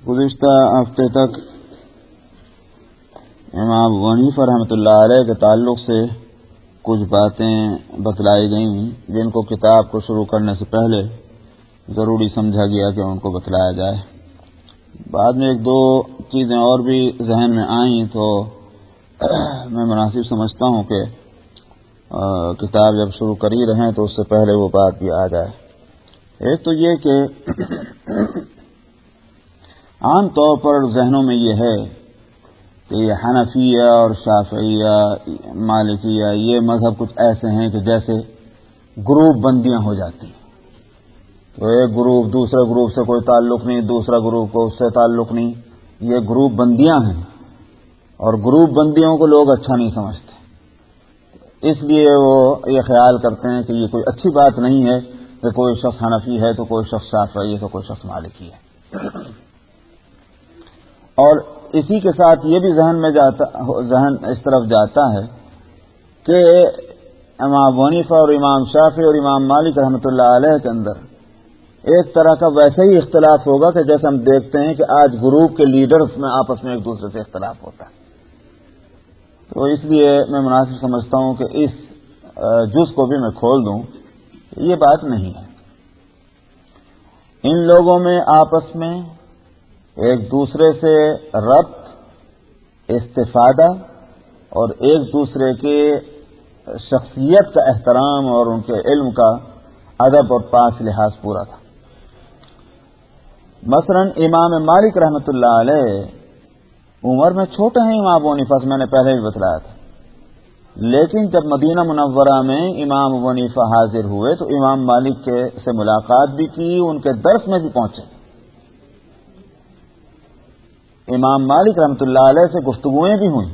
گزشتہ ہفتے تک امام ابو حنیفہ رحمۃ اللہ علیہ کے تعلق سے کچھ باتیں بتلائی گئیں جن کو کتاب کو شروع کرنے سے پہلے ضروری سمجھا گیا کہ ان کو بتلایا جائے۔ بعد میں ایک دو چیزیں اور بھی ذہن میں آئیں تو میں مناسب سمجھتا ہوں کہ کتاب جب شروع کر ہی رہیں تو اس سے پہلے وہ بات بھی آ جائے۔ ایک تو یہ کہ عام طور پر ذہنوں میں یہ ہے کہ یہ حنفیہ اور شافعیہ مالکیہ یہ مذہب کچھ ایسے ہیں کہ جیسے گروپ بندیاں ہو جاتی ہیں، تو ایک گروپ دوسرے گروپ سے کوئی تعلق نہیں، دوسرا گروپ کو اس سے تعلق نہیں، یہ گروپ بندیاں ہیں اور گروپ بندیوں کو لوگ اچھا نہیں سمجھتے، اس لیے وہ یہ خیال کرتے ہیں کہ یہ کوئی اچھی بات نہیں ہے کہ کوئی شخص حنفی ہے تو کوئی شخص شافعی ہے تو کوئی شخص مالکی ہے۔ اور اسی کے ساتھ یہ بھی ذہن اس طرف جاتا ہے کہ امام ابو حنیفہ اور امام شافعی اور امام مالک رحمۃ اللہ علیہ کے اندر ایک طرح کا ویسے ہی اختلاف ہوگا کہ جیسے ہم دیکھتے ہیں کہ آج گروپ کے لیڈرز میں آپس میں ایک دوسرے سے اختلاف ہوتا ہے۔ تو اس لیے میں مناسب سمجھتا ہوں کہ اس جز کو بھی میں کھول دوں، یہ بات نہیں ہے۔ ان لوگوں میں آپس میں ایک دوسرے سے ربط، استفادہ اور ایک دوسرے کے شخصیت کا احترام اور ان کے علم کا ادب اور پاس لحاظ پورا تھا۔ مثلا امام مالک رحمۃ اللہ علیہ عمر میں چھوٹے ہیں امام ابو حنیفہ سے، میں نے پہلے بھی بتلایا تھا، لیکن جب مدینہ منورہ میں امام ابو حنیفہ حاضر ہوئے تو امام مالک سے ملاقات بھی کی، ان کے درس میں بھی پہنچے، امام مالک رحمۃ اللہ علیہ سے گفتگویں بھی ہوئیں۔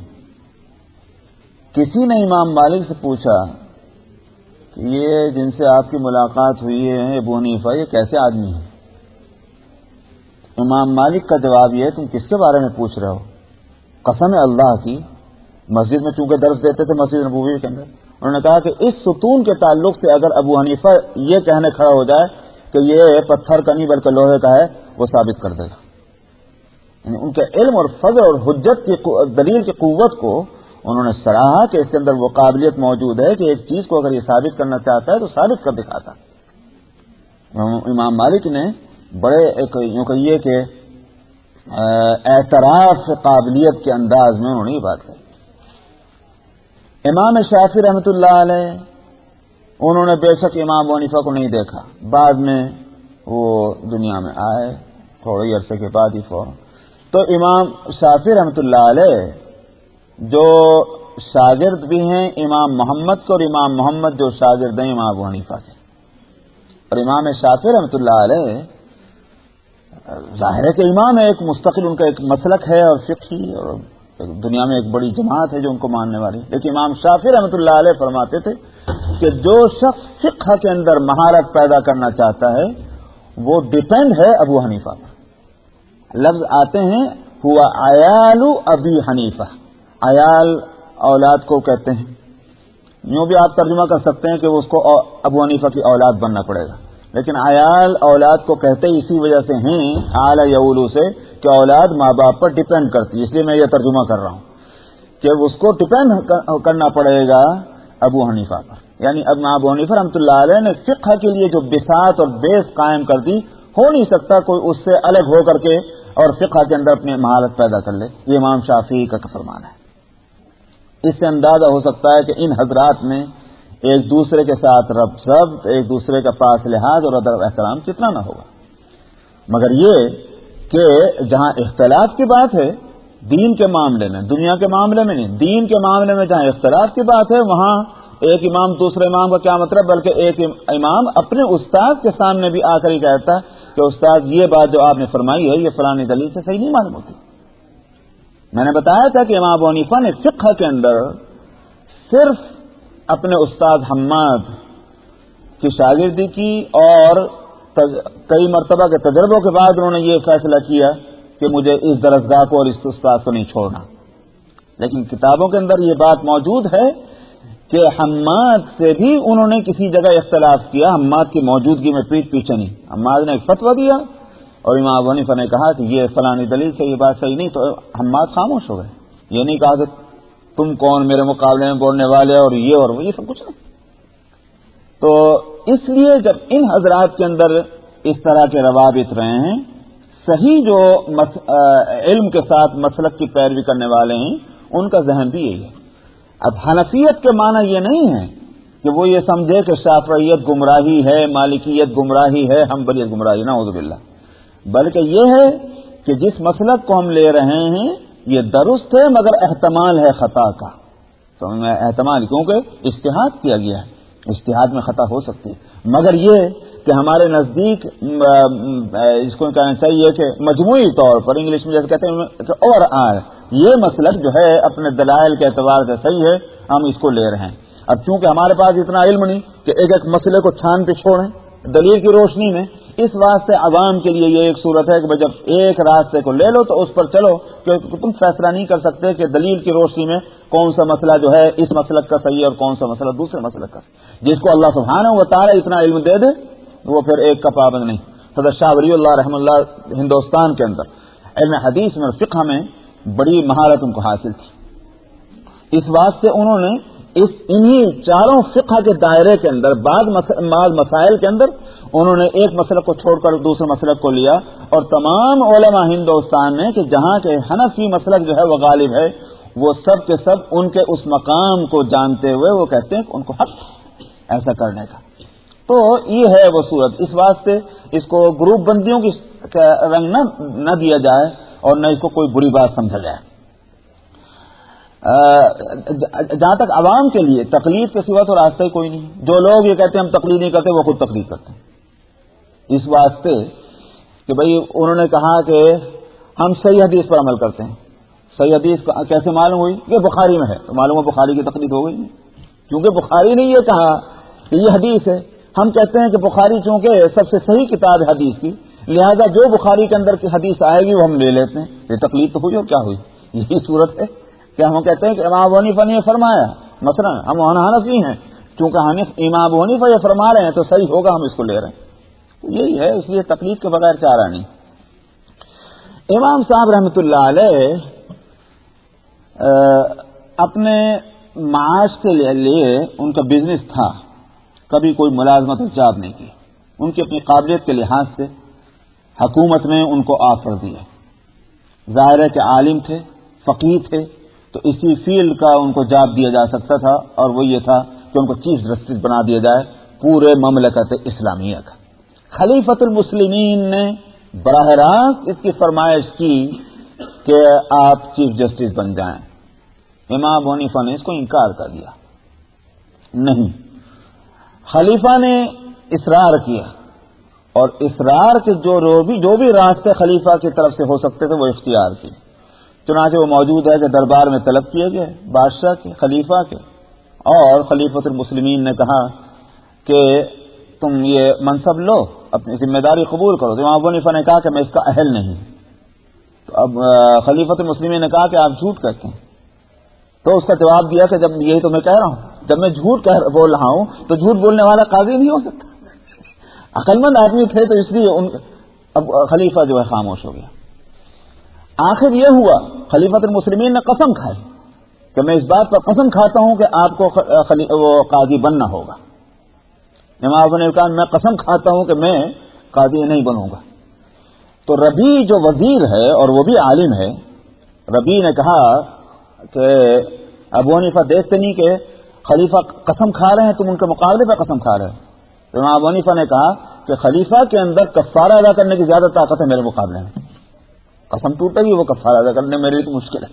کسی نے امام مالک سے پوچھا کہ یہ جن سے آپ کی ملاقات ہوئی ہے ابو حنیفہ یہ کیسے آدمی ہیں؟ امام مالک کا جواب یہ ہے تم کس کے بارے میں پوچھ رہے ہو؟ قسم اللہ کی، مسجد میں چونکہ درس دیتے تھے مسجد نبوی کے اندر، انہوں نے کہا کہ اس ستون کے تعلق سے اگر ابو حنیفہ یہ کہنے کھڑا ہو جائے کہ یہ پتھر کا نہیں بلکہ لوہے کا ہے وہ ثابت کر دے گا۔ یعنی ان کے علم اور فضل اور حجت کی دلیل کی قوت کو انہوں نے سراہا کہ اس کے اندر وہ قابلیت موجود ہے کہ ایک چیز کو اگر یہ ثابت کرنا چاہتا ہے تو ثابت کر دکھاتا۔ امام مالک نے بڑے یوں کہیے کہ اعتراف قابلیت کے انداز میں انہوں نے یہ بات کہی۔ امام شافعی رحمۃ اللہ علیہ انہوں نے بے شک امام ابو حنیفہ کو نہیں دیکھا، بعد میں وہ دنیا میں آئے تھوڑے عرصے کے بعد ہی فوراً۔ تو امام شافعی رحمۃ اللہ علیہ جو شاگرد بھی ہیں امام محمد کو، اور امام محمد جو شاگرد ہیں امام ابو حنیفہ سے، اور امام شافعی رحمۃ اللہ علیہ ظاہر ہے کہ امام ہے، ایک مستقل ان کا ایک مسلک ہے اور فقہی، اور دنیا میں ایک بڑی جماعت ہے جو ان کو ماننے والی، لیکن امام شافعی رحمۃ اللہ علیہ فرماتے تھے کہ جو شخص فقہ کے اندر مہارت پیدا کرنا چاہتا ہے وہ ڈیپینڈ ہے ابو حنیفہ پر۔ لفظ آتے ہیں ہوا عیال ابی حنیفہ، عیال اولاد کو کہتے ہیں، یوں بھی آپ ترجمہ کر سکتے ہیں کہ اس کو ابو حنیفہ کی اولاد بننا پڑے گا، لیکن عیال اولاد کو کہتے اسی وجہ سے ہیں آل یولو سے کہ اولاد ماں باپ پر ڈیپینڈ کرتی ہے، اس لیے میں یہ ترجمہ کر رہا ہوں کہ اس کو ڈیپینڈ کرنا پڑے گا ابو حنیفہ پر۔ یعنی اب ابو حنیفہ رحمۃ اللہ علیہ نے فقہ کے لیے جو بساط اور بیس قائم کر دی، ہو نہیں سکتا کوئی اس سے الگ ہو کر کے اور فقہ کے اندر اپنی مہارت پیدا کر لے، یہ امام شافعی کا فرمان ہے۔ اس سے اندازہ ہو سکتا ہے کہ ان حضرات میں ایک دوسرے کے ساتھ ربط، ایک دوسرے کا پاس لحاظ اور ادب احترام کتنا نہ ہوگا، مگر یہ کہ جہاں اختلاف کی بات ہے دین کے معاملے میں، دنیا کے معاملے میں نہیں، دین کے معاملے میں جہاں اختلاف کی بات ہے وہاں ایک امام دوسرے امام کا کیا مطلب، بلکہ ایک امام اپنے استاد کے سامنے بھی آ کر ہی کہتا ہے کہ استاد یہ بات جو آپ نے فرمائی ہے یہ فلانی دلیل سے صحیح نہیں معلوم ہوتی۔ میں نے بتایا تھا کہ امام ابو حنیفہ نے فقہ کے اندر صرف اپنے استاد حماد کی شاگردی کی اور کئی مرتبہ کے تجربوں کے بعد انہوں نے یہ فیصلہ کیا کہ مجھے اس درسگاہ کو اور اس استاد کو نہیں چھوڑنا، لیکن کتابوں کے اندر یہ بات موجود ہے کہ حماد سے بھی انہوں نے کسی جگہ اختلاف کیا، حماد کی موجودگی میں پیٹ پیچھے نہیں، حماد نے ایک فتویٰ دیا اور امام ابو حنیفہ نے کہا کہ یہ فلانی دلیل سے یہ بات صحیح نہیں، تو حماد خاموش ہو گئے. یہ نہیں کہا کہ تم کون میرے مقابلے میں بولنے والے اور یہ سب کچھ نہیں. تو اس لیے جب ان حضرات کے اندر اس طرح کے روابط رہے ہیں، صحیح جو علم کے ساتھ مسلک کی پیروی کرنے والے ہیں ان کا ذہن بھی یہی ہے. اب حنفیت کے معنی یہ نہیں ہے کہ وہ یہ سمجھے کہ شافعیت گمراہی ہے، مالکیت گمراہی ہے، حنبلیت گمراہی، نعوذ باللہ، بلکہ یہ ہے کہ جس مسلک کو ہم لے رہے ہیں یہ درست ہے مگر احتمال ہے خطا کا. سمجھ میں احتمال، کیونکہ اجتہاد کیا گیا ہے، اجتہاد میں خطا ہو سکتی ہے، مگر یہ کہ ہمارے نزدیک اس کو کہنا چاہیے کہ مجموعی طور پر انگلش میں جیسے کہتے ہیں اوور آل یہ مسلک جو ہے اپنے دلائل کے اعتبار سے صحیح ہے، ہم اس کو لے رہے ہیں. اب چونکہ ہمارے پاس اتنا علم نہیں کہ ایک ایک مسئلے کو چھان پہ چھوڑیں دلیل کی روشنی میں، اس واسطے عوام کے لیے یہ ایک صورت ہے کہ جب ایک راستے کو لے لو تو اس پر چلو، کیونکہ تم فیصلہ نہیں کر سکتے کہ دلیل کی روشنی میں کون سا مسئلہ جو ہے اس مسلک کا صحیح اور کون سا مسئلہ دوسرے مسلک کا صحیح. جس کو اللہ سبحانہ و تعالی اتنا علم دے دے وہ پھر ایک کا پابند نہیں. حضرت شاہ ولی اللہ رحمہ اللہ ہندوستان کے اندر علم حدیث میں اور فقہ میں بڑی مہارت ان کو حاصل تھی. اس واسطے انہوں نے انہی چاروں فقہ کے دائرے کے اندر بعض مسائل کے اندر انہوں نے ایک مسلک کو چھوڑ کر دوسرے مسلک کو لیا، اور تمام علماء ہندوستان میں کہ جہاں کے حنفی مسلک جو ہے وہ غالب ہے، وہ سب کے سب ان کے اس مقام کو جانتے ہوئے وہ کہتے ہیں کہ ان کو حق ایسا کرنے کا. تو یہ ہے وہ صورت. اس واسطے اس کو گروپ بندیوں کی رنگ نہ دیا جائے اور نہ اس کو کوئی بری بات سمجھا جائے. جہاں تک عوام کے لیے تقلید کے سوا تو راستہ ہی کوئی نہیں. جو لوگ یہ کہتے ہیں ہم تقلید نہیں کرتے وہ خود تقلید کرتے ہیں، اس واسطے کہ بھئی انہوں نے کہا کہ ہم صحیح حدیث پر عمل کرتے ہیں. صحیح حدیث کیسے معلوم ہوئی؟ یہ بخاری میں ہے، تو معلوم ہو بخاری کی تقلید ہو گئی، کیونکہ بخاری نے یہ کہا کہ یہ حدیث ہے. ہم کہتے ہیں کہ بخاری چونکہ سب سے صحیح کتاب ہے حدیث کی، لہذا جو بخاری کے اندر کی حدیث آئے گی وہ ہم لے لیتے ہیں. یہ تقلید تو ہوئی اور کیا ہوئی؟ یہی صورت ہے کہ ہم کہتے ہیں کہ امام ابو حنیفہ نے یہ فرمایا، مثلا ہم حنفی ہیں، چونکہ امام ابو حنیفہ یہ فرما رہے ہیں تو صحیح ہوگا، ہم اس کو لے رہے ہیں. یہی ہے، اس لیے تقلید کے بغیر چارہ نہیں. امام صاحب رحمۃ اللہ علیہ اپنے معاش کے لیے ان کا بزنس تھا، کبھی کوئی ملازمت اور جاب نہیں کی. ان کی اپنی قابلیت کے لحاظ سے حکومت نے ان کو آفر دیا. ظاہر ہے کہ عالم تھے، فقیہ تھے، تو اسی فیلڈ کا ان کو جاب دیا جا سکتا تھا، اور وہ یہ تھا کہ ان کو چیف جسٹس بنا دیا جائے پورے مملکت اسلامیہ کا. خلیفۃ المسلمین نے براہ راست اس کی فرمائش کی کہ آپ چیف جسٹس بن جائیں. امام ابو حنیفہ نے اس کو انکار کر دیا. نہیں، خلیفہ نے اصرار کیا، اور اصرار کے جو بھی راستے خلیفہ کی طرف سے ہو سکتے تھے وہ اختیار کیے. چنانچہ وہ موجود ہے کہ دربار میں طلب کیے گئے بادشاہ کے، خلیفہ کے، اور خلیفۃ المسلمین نے کہا کہ تم یہ منصب لو، اپنی ذمہ داری قبول کرو. تو امام ابو حنیفہ نے کہا کہ میں اس کا اہل نہیں. تو اب خلیفۃ المسلمین نے کہا کہ آپ جھوٹ کہتے ہیں. تو اس کا جواب دیا کہ جب یہی تو میں کہہ رہا ہوں، جب میں جھوٹ بول رہا ہوں تو جھوٹ بولنے والا قاضی نہیں ہو سکتا. عقل مند آدمی تھے تو اس لیے اب خلیفہ جو ہے خاموش ہو گیا. آخر یہ ہوا خلیفۃ المسلمین نے قسم کھائی کہ میں اس بات پر قسم کھاتا ہوں کہ آپ کو وہ قاضی بننا ہوگا. امام ابو نے کہا میں قسم کھاتا ہوں کہ میں قاضی نہیں بنوں گا. تو ربیع جو وزیر ہے اور وہ بھی عالم ہے، ربیع نے کہا کہ ابو حنیفہ دیکھتے نہیں کہ خلیفہ قسم کھا رہے ہیں، تم ان کے مقابلے پہ قسم کھا رہے ہیں. تو امام ابو حنیفہ نے کہا کہ خلیفہ کے اندر کفارہ ادا کرنے کی زیادہ طاقت ہے میرے مقابلے میں. قسم ٹوٹے گی وہ کفارہ ادا کرنے میرے لیے تو مشکل ہے.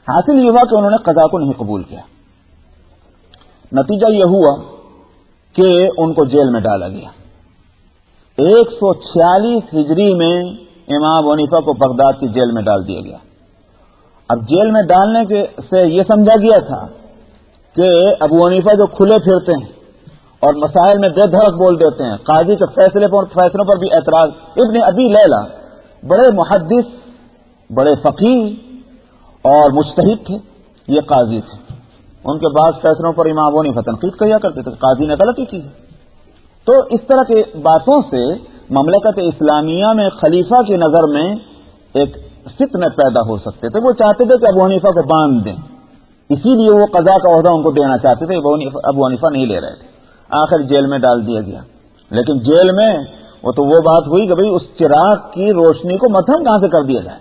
حاصل یہ ہوا کہ انہوں نے قضا کو نہیں قبول کیا. نتیجہ یہ ہوا کہ ان کو جیل میں ڈالا گیا. 146 ہجری میں امام ابو حنیفہ کو بغداد کی جیل میں ڈال دیا گیا. اب جیل میں ڈالنے سے یہ سمجھا گیا تھا کہ ابو حنیفہ جو کھلے پھرتے ہیں اور مسائل میں بے دھڑک بول دیتے ہیں، قاضی کے فیصلوں پر بھی اعتراض. ابن ابی لیلہ بڑے محدث، بڑے فقیہ اور مجتہد تھے، یہ قاضی تھے. ان کے بعض فیصلوں پر امام ابو حنیفہ تنقید کیا کرتے تھے، قاضی نے غلطی کی. تو اس طرح کے باتوں سے مملکت اسلامیہ میں خلیفہ کی نظر میں ایک فتنہ پیدا ہو سکتے تھے. وہ چاہتے تھے کہ ابو حنیفہ کو باندھ دیں، اسی لیے وہ قضا کا عہدہ ان کو دینا چاہتے تھے. ابو حنیفہ نہیں لے رہے تھے. آخر جیل میں ڈال دیا گیا. لیکن جیل میں وہ بات ہوئی کہ بھئی اس چراغ کی روشنی کو مدھم کہاں سے کر دیا جائے.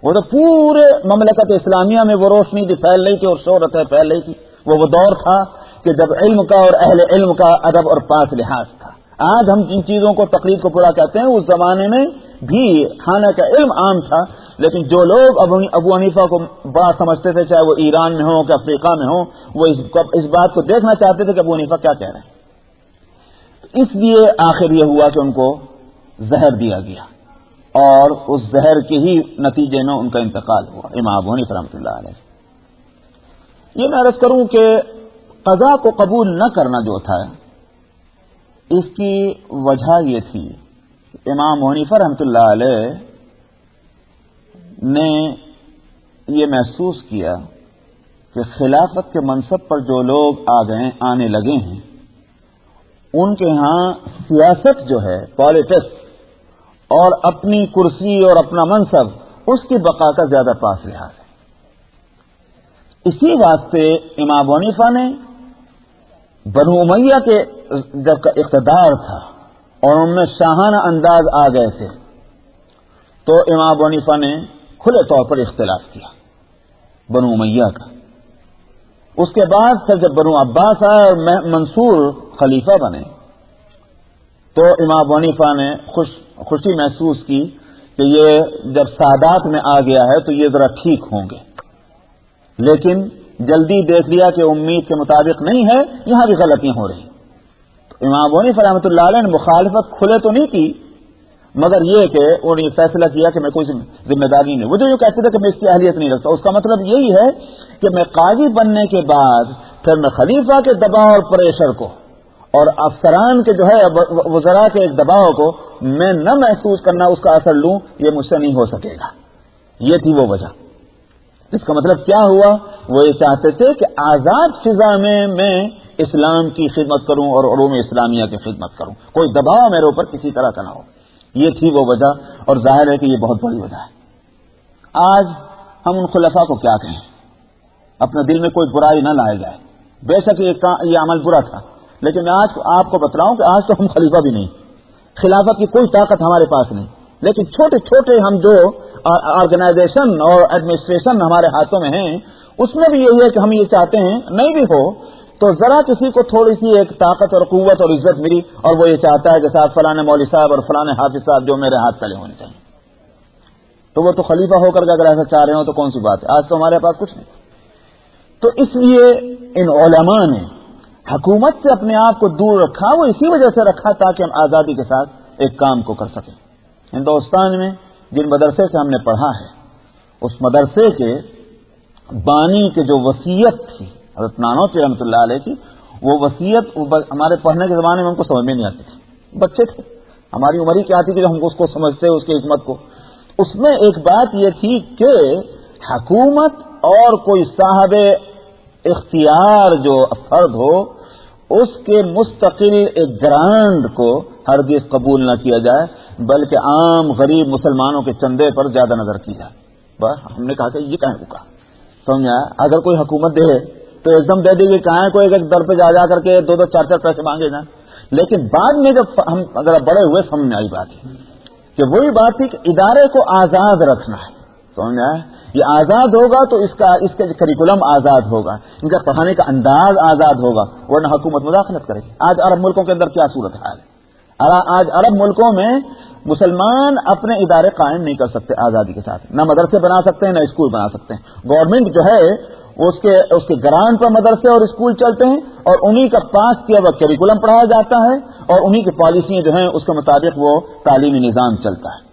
وہ تو پورے مملکت اسلامیہ میں وہ روشنی تھی پھیل رہی تھی اور شہرت پھیل رہی تھی. وہ دور تھا کہ جب علم کا اور اہل علم کا ادب اور پاس لحاظ تھا. آج ہم جن چیزوں کو تقلید کو پورا کہتے ہیں، اس زمانے میں بھی خانہ کا علم عام تھا. لیکن جو لوگ ابو حنیفہ کو بڑا سمجھتے تھے، چاہے وہ ایران میں ہوں کہ افریقہ میں ہوں، وہ اس بات کو دیکھنا چاہتے تھے کہ ابو حنیفہ کیا کہہ رہے ہیں. اس لیے آخر یہ ہوا کہ ان کو زہر دیا گیا اور اس زہر کے ہی نتیجے میں ان کا انتقال ہوا، امام ابو حنیفہ رحمۃ اللہ علیہ. یہ میں عرض کروں کہ قضا کو قبول نہ کرنا جو تھا، اس کی وجہ یہ تھی کہ امام ابو حنیفہ رحمۃ اللہ علیہ نے یہ محسوس کیا کہ خلافت کے منصب پر جو لوگ آنے لگے ہیں، ان کے ہاں سیاست جو ہے، پالیٹکس اور اپنی کرسی اور اپنا منصب، اس کی بقا کا زیادہ پاس لحاظ ہے. اسی واسطے امام ابو حنیفہ نے بنو امیہ کے جب کا اقتدار تھا اور ان میں شاہانہ انداز آ گئے تھے، تو امام ابو حنیفہ نے کھلے طور پر اختلاف کیا بنو امیہ کا. اس کے بعد پھر جب بنو عباس آئے اور منصور خلیفہ بنے، تو امام ابو حنیفہ نے خوشی محسوس کی کہ یہ جب سادات میں آ گیا ہے تو یہ ذرا ٹھیک ہوں گے. لیکن جلدی دیکھ لیا کہ امید کے مطابق نہیں ہے، یہاں بھی غلطیاں ہو رہی. تو امام ابو حنیفہ رحمۃ اللہ علیہ نے مخالفت کھلے تو نہیں کی، مگر یہ کہ انہوں نے فیصلہ کیا کہ میں کوئی ذمہ داری نہیں. وہ جو کہتے تھے کہ میں اس کی اہلیت نہیں رکھتا، اس کا مطلب یہی ہے کہ میں قاضی بننے کے بعد پھر میں خلیفہ کے دباؤ اور پریشر کو اور افسران کے جو ہے وزراء کے ایک دباؤ کو میں نہ محسوس کرنا، اس کا اثر لوں، یہ مجھ سے نہیں ہو سکے گا. یہ تھی وہ وجہ. اس کا مطلب کیا ہوا؟ وہ یہ چاہتے تھے کہ آزاد فضا میں اسلام کی خدمت کروں اور علوم اسلامیہ کی خدمت کروں، کوئی دباؤ میرے اوپر کسی طرح کا نہ ہو. یہ تھی وہ وجہ، اور ظاہر ہے کہ یہ بہت بڑی وجہ ہے. آج ہم ان خلفاء کو کیا کہیں؟ اپنے دل میں کوئی برائی نہ لائے جائے. بے شک یہ عمل برا تھا، لیکن میں آج آپ کو بتلاؤں کہ آج تو ہم خلیفہ بھی نہیں، خلافت کی کوئی طاقت ہمارے پاس نہیں. لیکن چھوٹے چھوٹے ہم جو آرگنائزیشن اور ایڈمنسٹریشن ہمارے ہاتھوں میں ہیں، اس میں بھی یہی ہے کہ ہم یہ چاہتے ہیں نہیں بھی ہو تو ذرا کسی کو تھوڑی سی ایک طاقت اور قوت اور عزت ملی، اور وہ یہ چاہتا ہے کہ صاحب فلاں مولوی صاحب اور فلاں حافظ صاحب جو میرے ہاتھ تلے ہونے چاہیے. تو وہ تو خلیفہ ہو کر کے اگر ایسا چاہ رہے ہوں تو کون سی بات ہے؟ آج تو ہمارے پاس کچھ نہیں. تو اس لیے ان علماء نے حکومت سے اپنے آپ کو دور رکھا. وہ اسی وجہ سے رکھا تاکہ ہم آزادی کے ساتھ ایک کام کو کر سکیں. ہندوستان میں جن مدرسے سے ہم نے پڑھا ہے، اس مدرسے کے بانی کے جو وصیت تھی حضرت نانوتوی رحمۃ اللہ علیہ کی، وہ وصیت ہمارے پڑھنے کے زمانے میں ہم کو سمجھ میں نہیں آتی تھی. بچے تھے، ہماری عمر ہی کیا آتی تھی کہ ہم اس کو سمجھتے اس کی حکمت کو. اس میں ایک بات یہ تھی کہ حکومت اور کوئی صاحب اختیار جو فرد ہو، اس کے مستقل ایک گرانٹ کو ہرگز قبول نہ کیا جائے، بلکہ عام غریب مسلمانوں کے چندے پر زیادہ نظر کی جائے. بس ہم نے کہا کہ یہ کہیں رکا، سمجھا؟ اگر کوئی حکومت دے تو ایک دم دے دے گی، کہاں کوئی ایک در پہ جا کر کے 2-2 4-4 پیسے مانگے جائیں. لیکن بعد میں جب ہم اگر بڑے ہوئے سمجھ میں آئی بات ہے کہ وہی بات تھی کہ ادارے کو آزاد رکھنا ہے. سمجھا؟ یہ آزاد ہوگا تو اس کا کریکولم آزاد ہوگا، ان کا پڑھانے کا انداز آزاد ہوگا، ورنہ حکومت مداخلت کرے گی. آج عرب ملکوں کے اندر کیا صورت حال ہے؟ آج عرب ملکوں میں مسلمان اپنے ادارے قائم نہیں کر سکتے آزادی کے ساتھ، نہ مدرسے بنا سکتے ہیں نہ اسکول بنا سکتے ہیں. گورنمنٹ جو ہے اس کے گرانٹ پر مدرسے اور اسکول چلتے ہیں، اور انہی کا پاس کیا ہوا کریکولم پڑھایا جاتا ہے، اور انہی کی پالیسیاں جو ہیں اس کے مطابق وہ تعلیمی نظام چلتا ہے.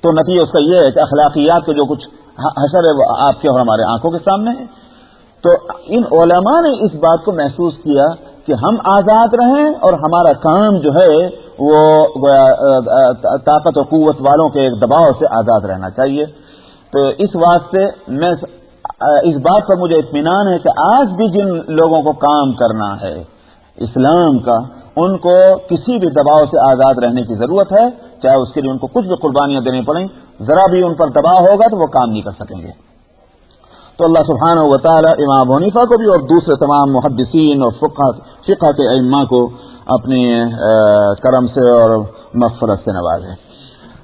تو نتیجہ اس کا یہ ہے کہ اخلاقیات کے جو کچھ حشر ہے وہ آپ کے اور ہمارے آنکھوں کے سامنے ہے. تو ان علماء نے اس بات کو محسوس کیا کہ ہم آزاد رہیں اور ہمارا کام جو ہے وہ طاقت و قوت والوں کے ایک دباؤ سے آزاد رہنا چاہیے. تو اس واسطے میں اس بات پر مجھے اطمینان ہے کہ آج بھی جن لوگوں کو کام کرنا ہے اسلام کا، ان کو کسی بھی دباؤ سے آزاد رہنے کی ضرورت ہے، چاہے اس کے لیے ان کو کچھ بھی قربانیاں دینی پڑیں، ذرا بھی ان پر دباؤ ہوگا تو وہ کام نہیں کر سکیں گے۔ تو اللہ سبحانہ و تعالی امام ابو حنیفہ کو بھی اور دوسرے تمام محدثین اور فقہ کے ائمہ کو اپنی کرم سے اور مغفرت سے نوازے۔